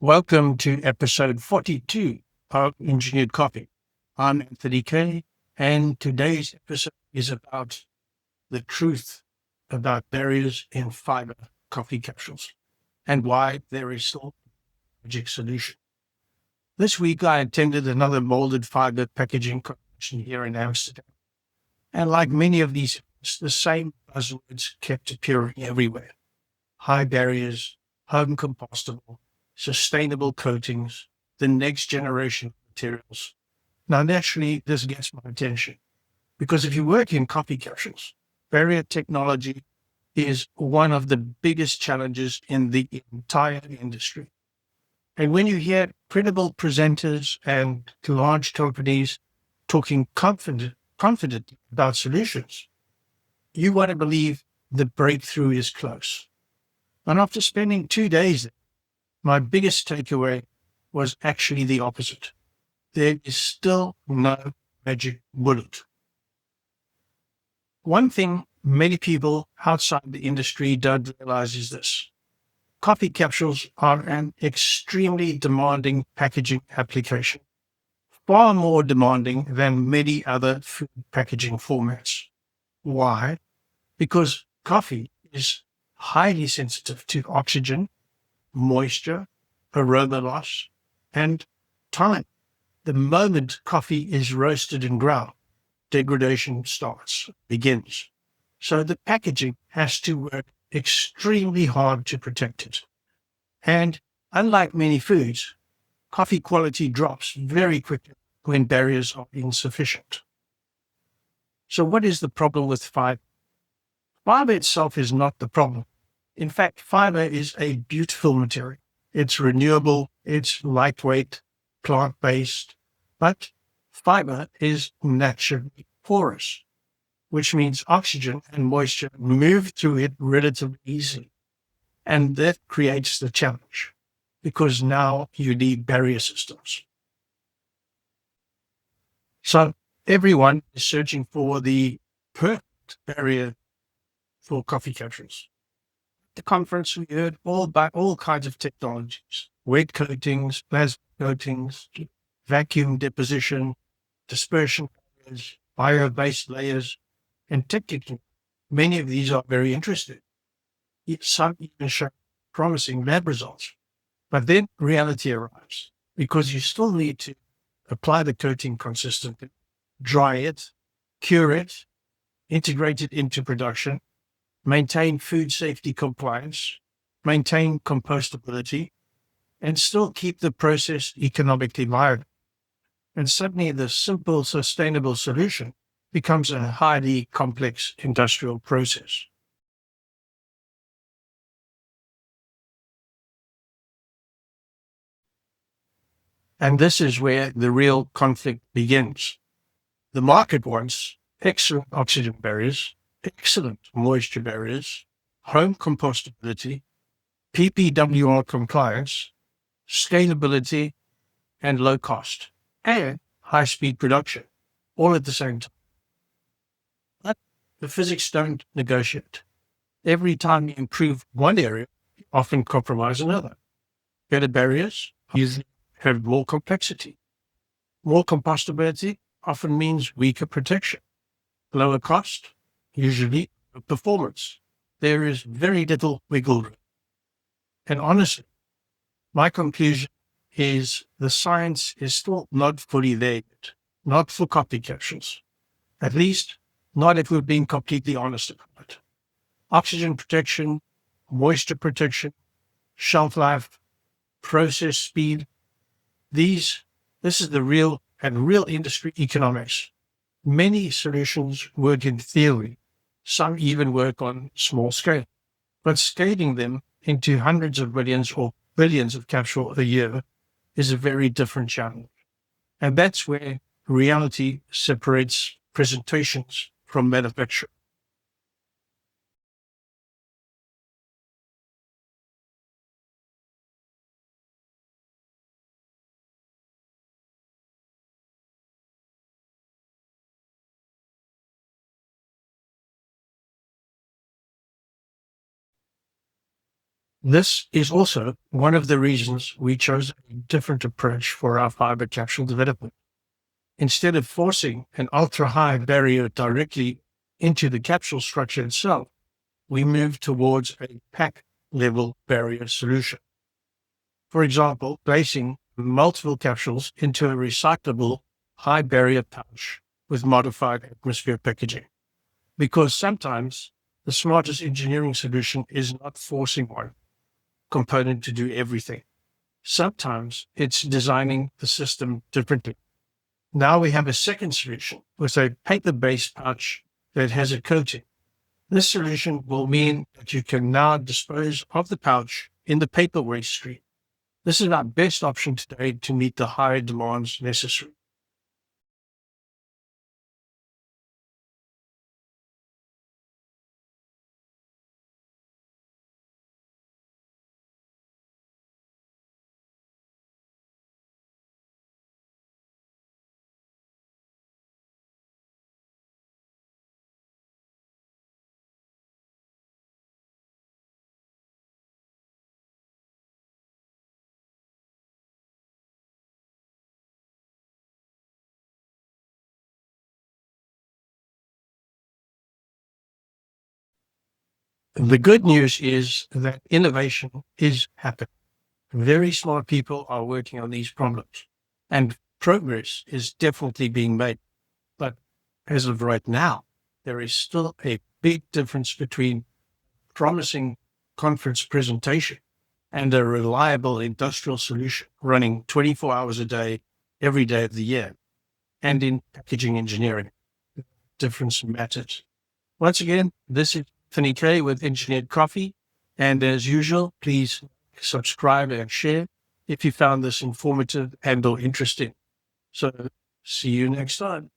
Welcome to episode 42 of Engineered Coffee. I'm Anthony Kay, and today's episode is about the truth about barriers in fiber coffee capsules and why there is still a magic solution. This week, I attended another molded fiber packaging convention here in Amsterdam. And like many of these, the same buzzwords kept appearing everywhere: high barriers, home compostable, sustainable coatings, the next generation of materials. Now, naturally, this gets my attention because if you work in coffee capsules, barrier technology is one of the biggest challenges in the entire industry. And when you hear credible presenters and large companies talking confidently about solutions, you want to believe the breakthrough is close. And after spending 2 days there, my biggest takeaway was actually the opposite. There is still no magic bullet. One thing many people outside the industry don't realize is this: coffee capsules are an extremely demanding packaging application, far more demanding than many other food packaging formats. Why? Because coffee is highly sensitive to oxygen, moisture, aroma loss, and time. The moment coffee is roasted and ground, degradation begins. So the packaging has to work extremely hard to protect it. And unlike many foods, coffee quality drops very quickly when barriers are insufficient. So what is the problem with fiber? Fiber itself is not the problem. In fact, fiber is a beautiful material. It's renewable, it's lightweight, plant-based, but fiber is naturally porous, which means oxygen and moisture move through it relatively easily. And that creates the challenge because now you need barrier systems. So everyone is searching for the perfect barrier for coffee capsules. The conference, we heard all about all kinds of technologies: wet coatings, plasma coatings, vacuum deposition, dispersion layers, bio-based layers, and technically, many of these are very interesting. Some even show promising lab results. But then reality arrives because you still need to apply the coating consistently, dry it, cure it, integrate it into production, maintain food safety compliance, maintain compostability, and still keep the process economically viable. And suddenly the simple, sustainable solution becomes a highly complex industrial process. And this is where the real conflict begins. The market wants excellent oxygen barriers, excellent moisture barriers, home compostability, PPWR compliance, scalability, and low cost, and high speed production, all at the same time. But the physics don't negotiate. Every time you improve one area, you often compromise another. Better barriers usually have more complexity. More compostability often means weaker protection. Lower cost, usually performance. There is very little wiggle room. And honestly, my conclusion is the science is still not fully there yet, not for coffee capsules. At least, not if we're being completely honest about it. Oxygen protection, moisture protection, shelf life, process speed, this is the real industry economics. Many solutions work in theory. Some even work on small scale. But scaling them into hundreds of millions or billions of capsules a year is a very different challenge. And that's where reality separates presentations from manufacture. This is also one of the reasons we chose a different approach for our fiber capsule development. Instead of forcing an ultra-high barrier directly into the capsule structure itself, we moved towards a pack-level barrier solution. For example, placing multiple capsules into a recyclable high-barrier pouch with modified atmosphere packaging. Because sometimes the smartest engineering solution is not forcing one component to do everything. Sometimes it's designing the system differently. Now we have a second solution with a paper-based pouch that has a coating. This solution will mean that you can now dispose of the pouch in the paper waste stream. This is our best option today to meet the high demands necessary. The good news is that innovation is happening. Very smart people are working on these problems, and progress is definitely being made. But as of right now, there is still a big difference between promising conference presentation and a reliable industrial solution running 24 hours a day, every day of the year. And in packaging engineering, difference matters. Once again, this is Anthony K with Engineered Coffee. And as usual, please subscribe and share if you found this informative and or interesting. So see you next time.